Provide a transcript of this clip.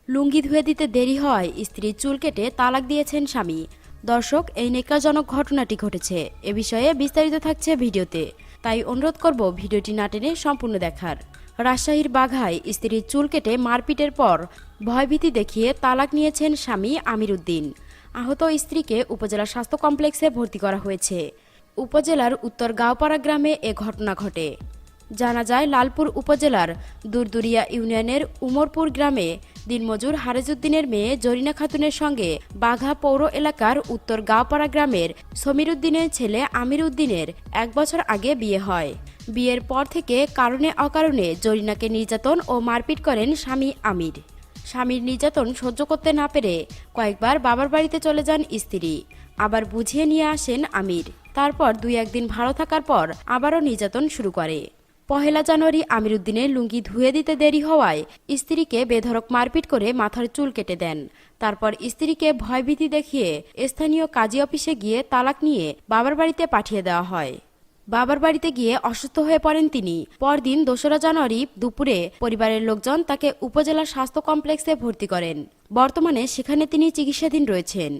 লুঙ্গি ধুয়ে দিতে দেরি হয় স্ত্রীর চুল কেটে তালাক দিয়েছেন স্বামী। দর্শক, এই নেক্কারজনক ঘটনাটি ঘটেছে। এ বিষয়ে বিস্তারিত থাকছে ভিডিওতে, তাই অনুরোধ করব ভিডিওটি না টেনে সম্পূর্ণ দেখার। রাজশাহীর বাঘায় স্ত্রীর চুল কেটে মারপিটের পর ভয়ভীতি দেখিয়ে তালাক নিয়েছেন স্বামী আমির উদ্দিন। আহত স্ত্রীকে উপজেলা স্বাস্থ্য কমপ্লেক্সে ভর্তি করা হয়েছে। উপজেলার উত্তর গাঁওপাড়া গ্রামে এ ঘটনা ঘটে। জানা যায়, লালপুর উপজেলার দুরদুরিয়া ইউনিয়নের উমরপুর গ্রামে দিনমজুর হারেজউদ্দিনের মেয়ে জরিনা খাতুনের সঙ্গে বাঘা পৌর এলাকার উত্তর গাঁওপাড়া গ্রামের সমীর উদ্দিনের ছেলে আমির উদ্দিনের 1 বছর আগে বিয়ে হয়। বিয়ের পর থেকে কারণে অকারণে জরিনাকে নির্যাতন ও মারপিট করেন স্বামী আমির। স্বামীর নির্যাতন সহ্য করতে না পেরে কয়েকবার বাবার বাড়িতে চলে যান স্ত্রী। আবার বুঝিয়ে নিয়ে আসেন আমির। তারপর 2-1 দিন ভালো থাকার পর আবারও নির্যাতন শুরু করে। 1 জানুয়ারি আমির উদ্দিনের লুঙ্গি ধুয়ে দিতে দেরি হওয়ায় স্ত্রীকে বেধড়ক মারপিট করে মাথার চুল কেটে দেন। তারপর স্ত্রীকে ভয়ভীতি দেখিয়ে স্থানীয় কাজী অফিসে গিয়ে তালাক নিয়ে বাবার বাড়িতে পাঠিয়ে দেওয়া হয়। বাবার বাড়িতে গিয়ে অসুস্থ হয়ে পড়েন তিনি। পরদিন 2রা জানুয়ারি দুপুরে পরিবারের লোকজন তাকে উপজেলা স্বাস্থ্য কমপ্লেক্সে ভর্তি করেন। বর্তমানে সেখানে তিনি চিকিৎসাধীন রয়েছেন।